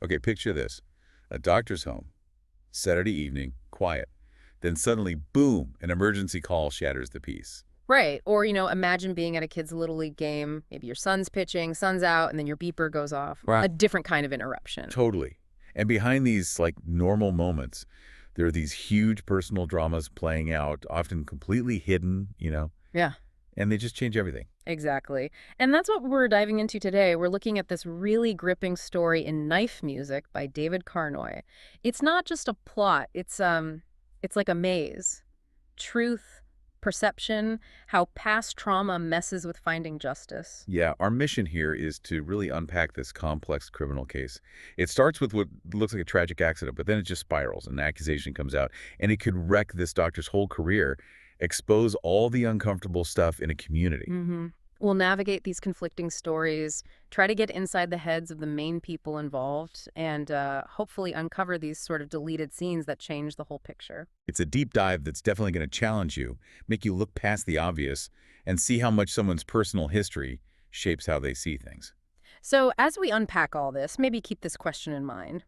Okay, picture this. A doctor's home, Saturday evening, quiet. Then suddenly, boom, an emergency call shatters the peace. Right. Or, imagine being at a kid's Little League game. Maybe your son's pitching, sun's out, and then your beeper goes off. Right. A different kind of interruption. Totally. And behind these, normal moments, there are these huge personal dramas playing out, often completely hidden, Yeah, and they just change everything. exactly. And that's what we're diving into today. We're looking at this really gripping story in Knife Music by David Carnoy. It's not just a plot. It's like a maze. Truth, perception, how past trauma messes with finding justice. Yeah, our mission here is to really unpack this complex criminal case. It starts with what looks like a tragic accident, but then it just spirals. An accusation comes out, and it could wreck this doctor's whole career, expose all the uncomfortable stuff in a community. We'll navigate these conflicting stories, try to get inside the heads of the main people involved, and hopefully uncover these sort of deleted scenes that change the whole picture. It's a deep dive that's definitely going to challenge you, make you look past the obvious, and see how much someone's personal history shapes how they see things. So, as we unpack all this, maybe keep this question in mind.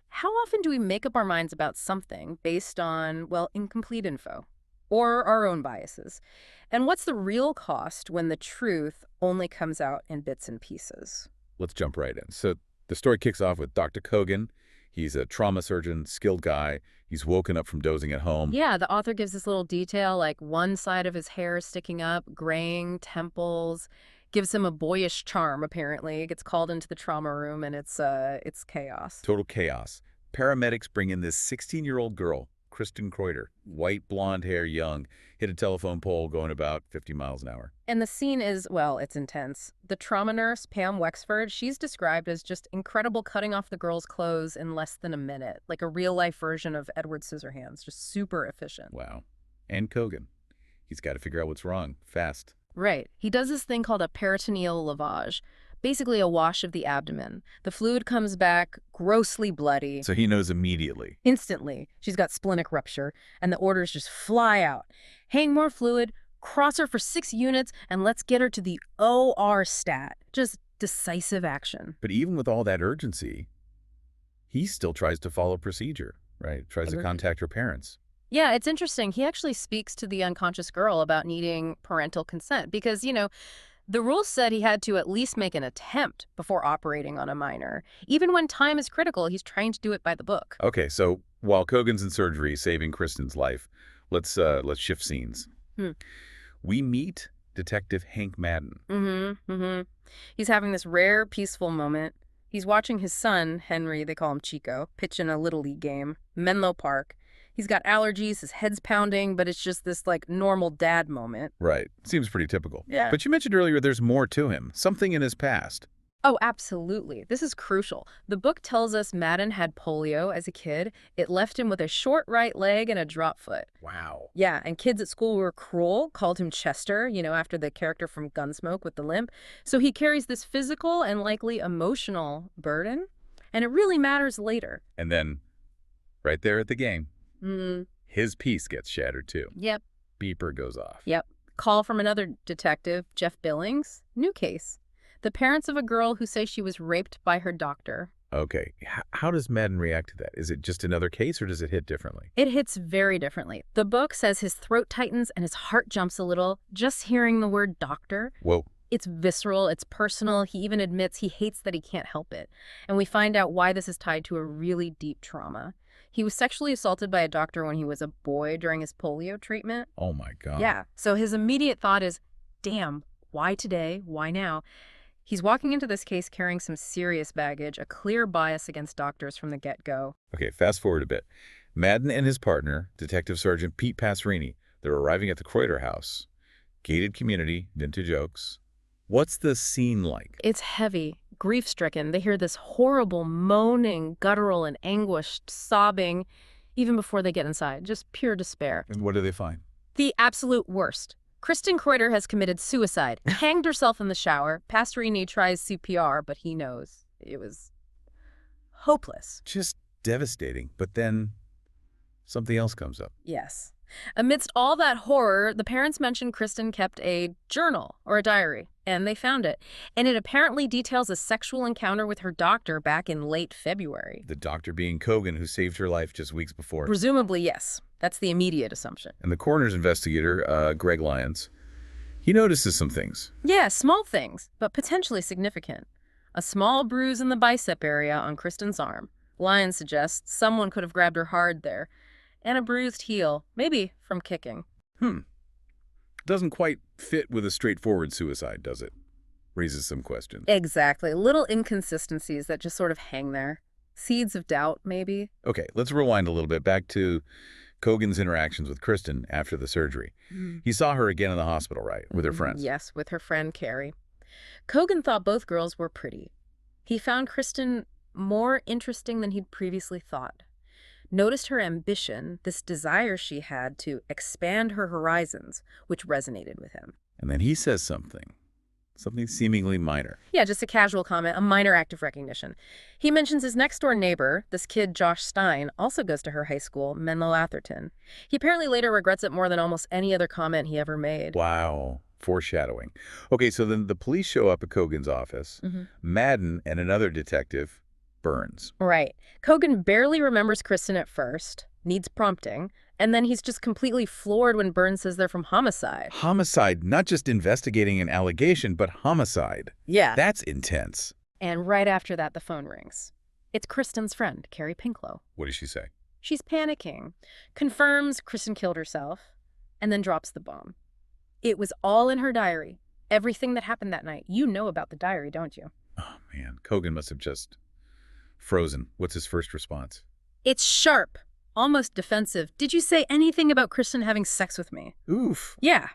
How often do we make up our minds about something based on, well, incomplete info or our own biases? And what's the real cost when the truth only comes out in bits and pieces? Let's jump right in. So the story kicks off with Dr. Cogan. He's a trauma surgeon, skilled guy. He's woken up from dozing at home. Yeah, the author gives this little detail like one side of his hair sticking up, graying, temples, gives him a boyish charm apparently. He gets called into the trauma room and it's chaos. Total chaos. Paramedics bring in this 16-year-old girl, Kristen Kroiter, white blonde hair, young, hit a telephone pole going about 50 miles an hour. And the scene is, well, it's intense. The trauma nurse, Pam Wexford, she's described as just incredible cutting off the girl's clothes in less than a minute, like a real-life version of Edward Scissorhands, just super efficient. Wow. And Cogan. He's got to figure out what's wrong, fast. Right. He does this thing called a peritoneal lavage, basically a wash of the abdomen. The fluid comes back grossly bloody. So he knows immediately. Instantly. She's got splenic rupture, and the orders just fly out. Hang more fluid, cross her for 6 units, and let's get her to the OR stat. Just decisive action. But even with all that urgency, he still tries to follow procedure, right? Tries to Agreed. contact her parents. Yeah, it's interesting. He actually speaks to the unconscious girl about needing parental consent because, the rules said he had to at least make an attempt before operating on a minor. Even when time is critical, he's trying to do it by the book. Okay, so while Cogan's in surgery saving Kristen's life, let's shift scenes. Hmm. We meet Detective Hank Madden. He's having this rare, peaceful moment. He's watching his son, Henry, they call him Chico, pitch in a Little League game, Menlo Park. He's got allergies, his head's pounding, but it's just this, normal dad moment. Right. Seems pretty typical. Yeah. But you mentioned earlier there's more to him, something in his past. Oh, absolutely. This is crucial. The book tells us Madden had polio as a kid. It left him with a short right leg and a drop foot. Wow. Yeah, and kids at school were cruel, called him Chester, after the character from Gunsmoke with the limp. So he carries this physical and likely emotional burden, and it really matters later. And then, right there at the game, Mm, his peace gets shattered too. yep, Beeper goes off. yep. Call from another detective, Jeff Billings. New case. The parents of a girl who say she was raped by her doctor. Okay. How does Madden react to that? Is it just another case or does it hit differently? It hits very differently. The book says his throat tightens and his heart jumps a little just hearing the word doctor. Whoa. It's visceral, it's personal. He even admits he hates that he can't help it. And we find out why this is tied to a really deep trauma. He was sexually assaulted by a doctor when he was a boy during his polio treatment. Oh my God. Yeah. So his immediate thought is, damn, why today? Why now? He's walking into this case carrying some serious baggage, a clear bias against doctors from the get-go. Okay, fast forward a bit. Madden and his partner, Detective Sergeant Pete Passerini, they're arriving at the Kroiter house. Gated community, vintage oaks. What's the scene like? It's heavy, grief-stricken. They hear this horrible moaning, guttural and anguished sobbing even before they get inside. Just pure despair. And what do they find? The absolute worst. Kristen Kroiter has committed suicide, hanged herself in the shower. Pastorini tries CPR, but he knows it was hopeless. Just devastating. But then something else comes up. Yes. Amidst all that horror, the parents mentioned Kristen kept a journal or a diary, and they found it. And it apparently details a sexual encounter with her doctor back in late February. The doctor being Cogan, who saved her life just weeks before. Presumably, yes. That's the immediate assumption. And the coroner's investigator, Greg Lyons, he notices some things. Yeah, small things, but potentially significant. A small bruise in the bicep area on Kristen's arm. Lyons suggests someone could have grabbed her hard there. And a bruised heel, maybe from kicking. Doesn't quite fit with a straightforward suicide, does it? Raises some questions. Exactly. Little inconsistencies that just sort of hang there. Seeds of doubt, maybe. Okay, let's rewind a little bit back to Cogan's interactions with Kristen after the surgery. He saw her again in the hospital, right, with her friends? Yes, with her friend Carrie. Cogan thought both girls were pretty. He found Kristen more interesting than he'd previously thought. Noticed her ambition, this desire she had to expand her horizons, which resonated with him. And then he says something seemingly minor. Yeah, just a casual comment, a minor act of recognition. He mentions his next-door neighbor, this kid Josh Stein, also goes to her high school, Menlo Atherton. He apparently later regrets it more than almost any other comment he ever made. Wow. Foreshadowing. Okay, so then the police show up at Cogan's office. Madden and another detective, Burns. Right. Cogan barely remembers Kristen at first, needs prompting, and then he's just completely floored when Burns says they're from homicide. Homicide, not just investigating an allegation, but homicide. Yeah. That's intense. And right after that, the phone rings. It's Kristen's friend, Carrie Pinklow. What does she say? She's panicking, confirms Kristen killed herself, and then drops the bomb. It was all in her diary. Everything that happened that night. You know about the diary, don't you? Oh, man. Cogan must have just frozen. What's his first response? It's sharp, almost defensive. Did you say anything about Kristen having sex with me? Oof. Yeah.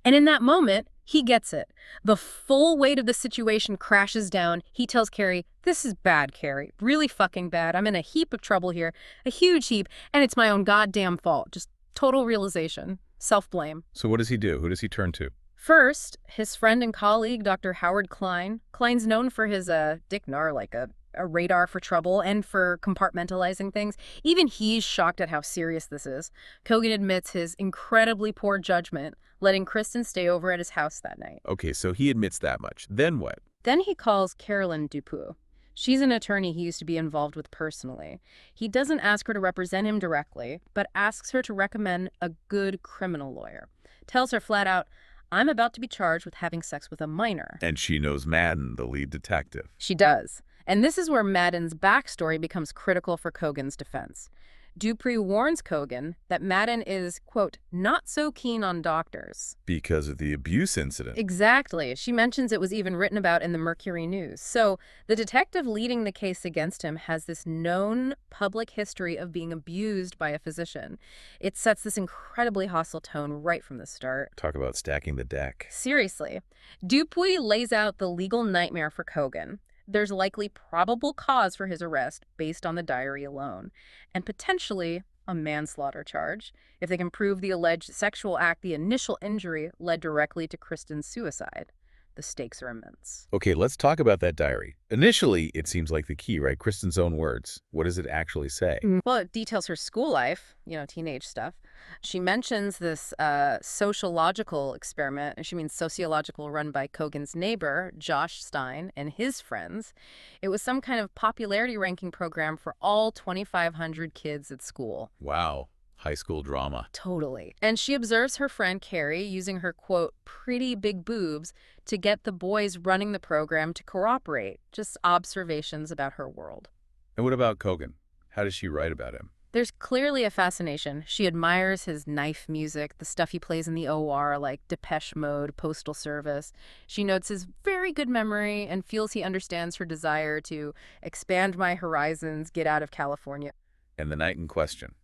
And in that moment, he gets it. The full weight of the situation crashes down. He tells Carrie, this is bad, Carrie. Really fucking bad. I'm in a heap of trouble here. A huge heap. And it's my own goddamn fault. Just total realization. Self-blame. So what does he do? Who does he turn to? First, his friend and colleague, Dr. Howard Klein. Klein's known for his Dick Nar, like a radar for trouble and for compartmentalizing things. Even he's shocked at how serious this is. Cogan admits his incredibly poor judgment, letting Kristen stay over at his house that night. Okay, so he admits that much. Then what? Then he calls Carolyn Dupuis. She's an attorney he used to be involved with personally. He doesn't ask her to represent him directly, but asks her to recommend a good criminal lawyer. Tells her flat out, I'm about to be charged with having sex with a minor. And she knows Madden, the lead detective. She does. And this is where Madden's backstory becomes critical for Cogan's defense. Dupuis warns Cogan that Madden is, quote, not so keen on doctors. Because of the abuse incident. Exactly. She mentions it was even written about in the Mercury News. So the detective leading the case against him has this known public history of being abused by a physician. It sets this incredibly hostile tone right from the start. Talk about stacking the deck. Seriously. Dupuis lays out the legal nightmare for Cogan. There's likely probable cause for his arrest based on the diary alone, and potentially a manslaughter charge if they can prove the alleged sexual act, the initial injury, led directly to Kristen's suicide. The stakes are immense. Okay, let's talk about that diary. Initially, it seems like the key, right? Kristen's own words. What does it actually say? Well, it details her school life, teenage stuff. She mentions this sociological experiment, and she means sociological, run by Cogan's neighbor, Josh Stein, and his friends. It was some kind of popularity ranking program for all 2,500 kids at school. Wow. High school drama. Totally. And she observes her friend Carrie using her, quote, pretty big boobs to get the boys running the program to cooperate. Just observations about her world. And what about Cogan? How does she write about him? There's clearly a fascination. She admires his knife music, the stuff he plays in the OR, like Depeche Mode, Postal Service. She notes his very good memory and feels he understands her desire to expand my horizons, get out of California. And the night in question.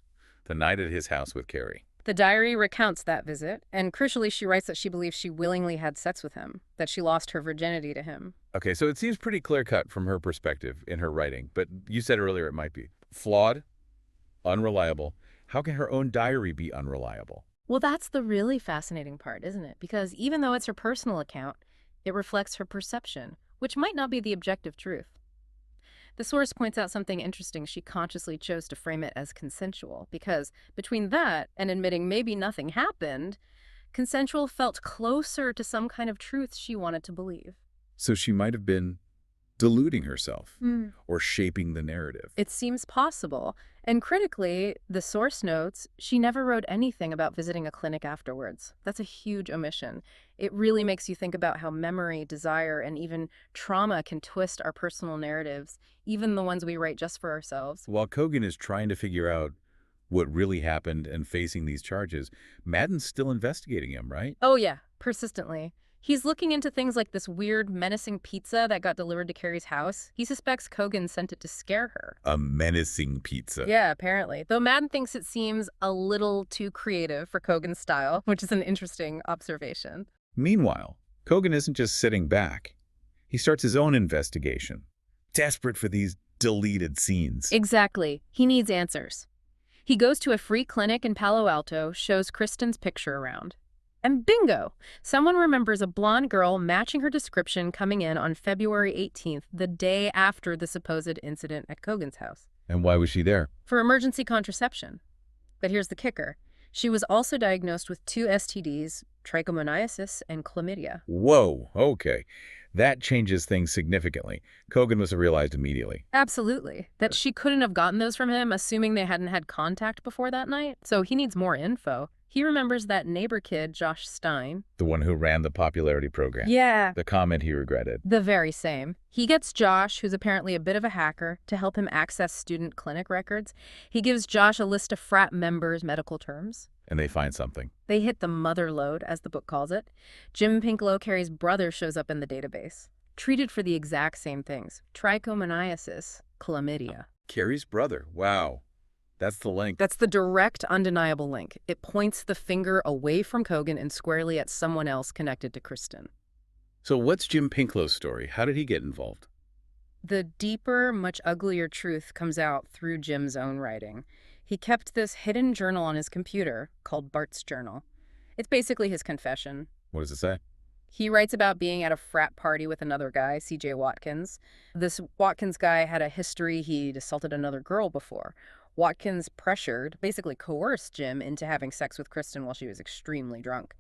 The night at his house with Carrie. The diary recounts that visit, and crucially, she writes that she believes she willingly had sex with him, that she lost her virginity to him. Okay, so it seems pretty clear-cut from her perspective in her writing, but you said earlier it might be flawed, unreliable. How can her own diary be unreliable? Well, that's the really fascinating part, isn't it? Because even though it's her personal account, it reflects her perception, which might not be the objective truth. The source points out something interesting. She consciously chose to frame it as consensual because between that and admitting maybe nothing happened, consensual felt closer to some kind of truth she wanted to believe. So she might have been deluding herself Hmm. or shaping the narrative. It seems possible. And critically, the source notes she never wrote anything about visiting a clinic afterwards. That's a huge omission. It really makes you think about how memory, desire, and even trauma can twist our personal narratives, even the ones we write just for ourselves. While Cogan is trying to figure out what really happened and facing these charges, Madden's still investigating him, right? Oh, yeah, persistently. He's looking into things like this weird, menacing pizza that got delivered to Carrie's house. He suspects Cogan sent it to scare her. A menacing pizza. Yeah, apparently. Though Madden thinks it seems a little too creative for Cogan's style, which is an interesting observation. Meanwhile, Cogan isn't just sitting back. He starts his own investigation, desperate for these deleted scenes. Exactly. He needs answers. He goes to a free clinic in Palo Alto, shows Kristen's picture around. And bingo! Someone remembers a blonde girl matching her description coming in on February 18th, the day after the supposed incident at Cogan's house. And why was she there? For emergency contraception. But here's the kicker. She was also diagnosed with 2 STDs, trichomoniasis and chlamydia. Whoa, okay. That changes things significantly. Cogan must have realized immediately. Absolutely. That she couldn't have gotten those from him, assuming they hadn't had contact before that night. So he needs more info. He remembers that neighbor kid, Josh Stein. The one who ran the popularity program. Yeah. The comment he regretted. The very same. He gets Josh, who's apparently a bit of a hacker, to help him access student clinic records. He gives Josh a list of frat members' medical terms. And they find something. They hit the mother lode, as the book calls it. Jim Pinklow Carey's brother shows up in the database. Treated for the exact same things. Trichomoniasis, chlamydia. Carrie's brother. Wow. That's the link. That's the direct, undeniable link. It points the finger away from Cogan and squarely at someone else connected to Kristen. So what's Jim Pinklow's story? How did he get involved? The deeper, much uglier truth comes out through Jim's own writing. He kept this hidden journal on his computer called Bart's Journal. It's basically his confession. What does it say? He writes about being at a frat party with another guy, C.J. Watkins. This Watkins guy had a history. He'd assaulted another girl before. Watkins pressured, basically coerced Jim into having sex with Kristen while she was extremely drunk.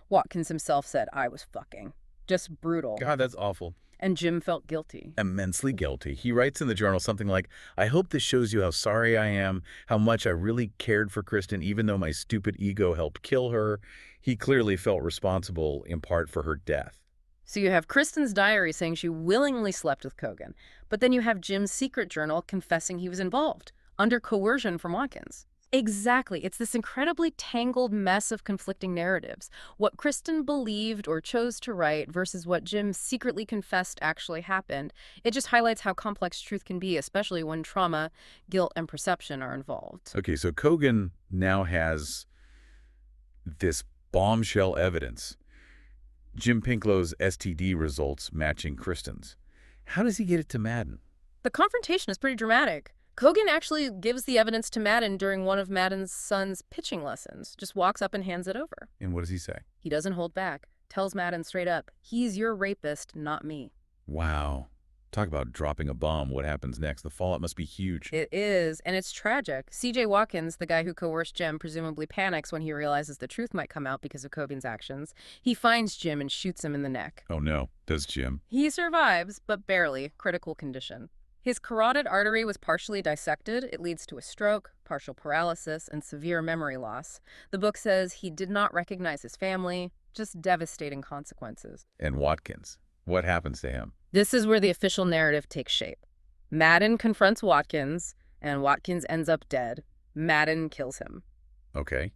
Watkins himself said, "I was fucking." Just brutal. God, that's awful. And Jim felt guilty. Immensely guilty. He writes in the journal something like, "I hope this shows you how sorry I am, how much I really cared for Kristen, even though my stupid ego helped kill her." He clearly felt responsible, in part, for her death. So you have Kristen's diary saying she willingly slept with Cogan, but then you have Jim's secret journal confessing he was involved, under coercion from Watkins. Exactly. It's this incredibly tangled mess of conflicting narratives. What Kristen believed or chose to write versus what Jim secretly confessed actually happened. It just highlights how complex truth can be, especially when trauma, guilt, and perception are involved. Okay, so Cogan now has this bombshell evidence. Jim Pinklow's STD results matching Kristen's. How does he get it to Madden? The confrontation is pretty dramatic. Cogan actually gives the evidence to Madden during one of Madden's son's pitching lessons, just walks up and hands it over. And what does he say? He doesn't hold back, tells Madden straight up, "He's your rapist, not me." Wow. Talk about dropping a bomb. What happens next? The fallout must be huge. It is, and it's tragic. C.J. Watkins, the guy who coerced Jim, presumably panics when he realizes the truth might come out because of Cogan's actions. He finds Jim and shoots him in the neck. Oh no, does Jim? He survives, but barely, critical condition. His carotid artery was partially dissected. It leads to a stroke, partial paralysis, and severe memory loss. The book says he did not recognize his family, just devastating consequences. And Watkins, what happens to him? This is where the official narrative takes shape. Madden confronts Watkins, and Watkins ends up dead. Madden kills him. Okay.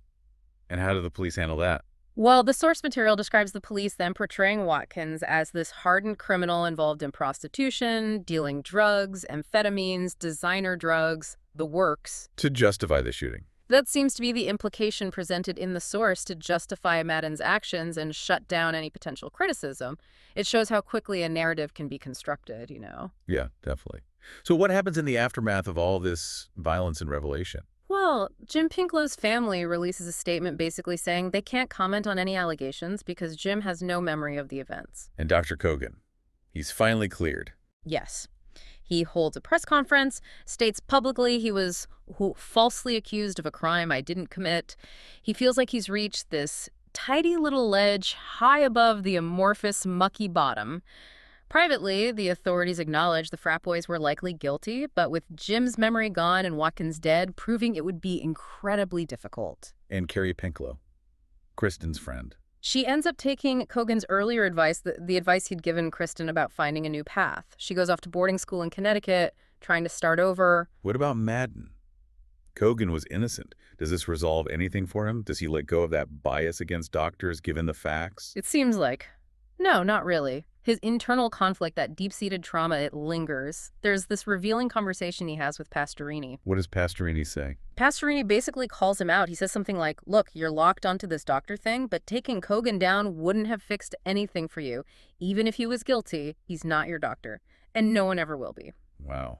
And how do the police handle that? Well, the source material describes the police then portraying Watkins as this hardened criminal involved in prostitution, dealing drugs, amphetamines, designer drugs, the works. To justify the shooting. That seems to be the implication presented in the source to justify Madden's actions and shut down any potential criticism. It shows how quickly a narrative can be constructed, you know? Yeah, definitely. So what happens in the aftermath of all this violence and revelation? Well, Jim Pinklow's family releases a statement basically saying they can't comment on any allegations because Jim has no memory of the events. And Dr. Cogan, he's finally cleared. Yes. He holds a press conference, states publicly he was falsely accused of a crime I didn't commit. He feels like he's reached this tidy little ledge high above the amorphous, mucky bottom. Privately, the authorities acknowledge the frat boys were likely guilty, but with Jim's memory gone and Watkins dead, proving it would be incredibly difficult. And Carrie Pinklow, Kristen's friend. She ends up taking Cogan's earlier advice, the advice he'd given Kristen about finding a new path. She goes off to boarding school in Connecticut, trying to start over. What about Madden? Cogan was innocent. Does this resolve anything for him? Does he let go of that bias against doctors given the facts? It seems like. No, not really. His internal conflict, that deep-seated trauma, it lingers. There's this revealing conversation he has with Pastorini. What does Pastorini say? Pastorini basically calls him out. He says something like, look, you're locked onto this doctor thing, but taking Cogan down wouldn't have fixed anything for you. Even if he was guilty, he's not your doctor. And no one ever will be. Wow.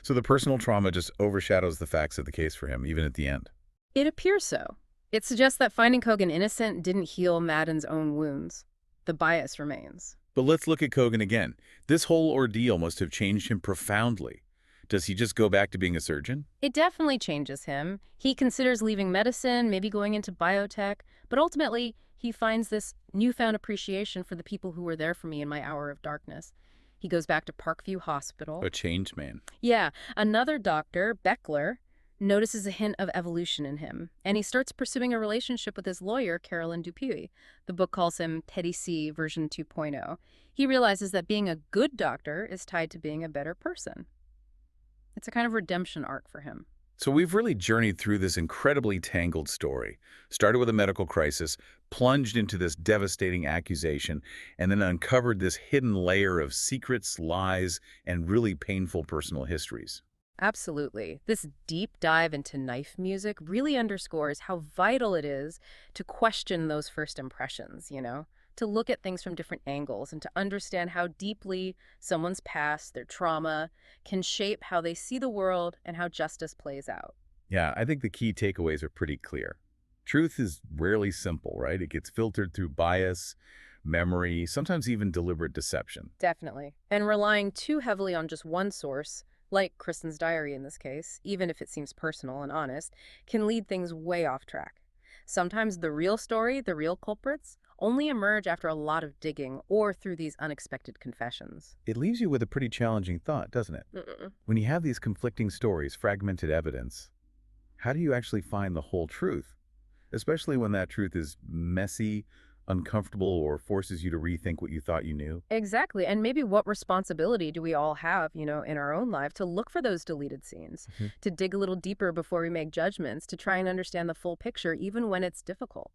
So the personal trauma just overshadows the facts of the case for him, even at the end. It appears so. It suggests that finding Cogan innocent didn't heal Madden's own wounds. The bias remains. But let's look at Cogan again. This whole ordeal must have changed him profoundly. Does he just go back to being a surgeon? It definitely changes him. He considers leaving medicine, maybe going into biotech, but ultimately he finds this newfound appreciation for the people who were there for me in my hour of darkness. He goes back to Parkview Hospital. A changed man. Yeah, another doctor, Beckler, notices a hint of evolution in him, and he starts pursuing a relationship with his lawyer, Carolyn Dupuy. The book calls him Teddy C version 2.0. He realizes that being a good doctor is tied to being a better person. It's a kind of redemption arc for him. So we've really journeyed through this incredibly tangled story. Started with a medical crisis, plunged into this devastating accusation, and then uncovered this hidden layer of secrets, lies, and really painful personal histories. Absolutely. This deep dive into knife music really underscores how vital it is to question those first impressions, to look at things from different angles and to understand how deeply someone's past, their trauma, can shape how they see the world and how justice plays out. Yeah, I think the key takeaways are pretty clear. Truth is rarely simple, right? It gets filtered through bias, memory, sometimes even deliberate deception. Definitely. And relying too heavily on just one source, like Kristen's diary in this case, even if it seems personal and honest, can lead things way off track. Sometimes the real story, the real culprits, only emerge after a lot of digging or through these unexpected confessions. It leaves you with a pretty challenging thought, doesn't it? Mm-mm. When you have these conflicting stories, fragmented evidence, how do you actually find the whole truth? Especially when that truth is messy, uncomfortable, or forces you to rethink what you thought you knew. Exactly. And maybe what responsibility do we all have, in our own life to look for those deleted scenes, Mhm. to dig a little deeper before we make judgments, to try and understand the full picture, even when it's difficult?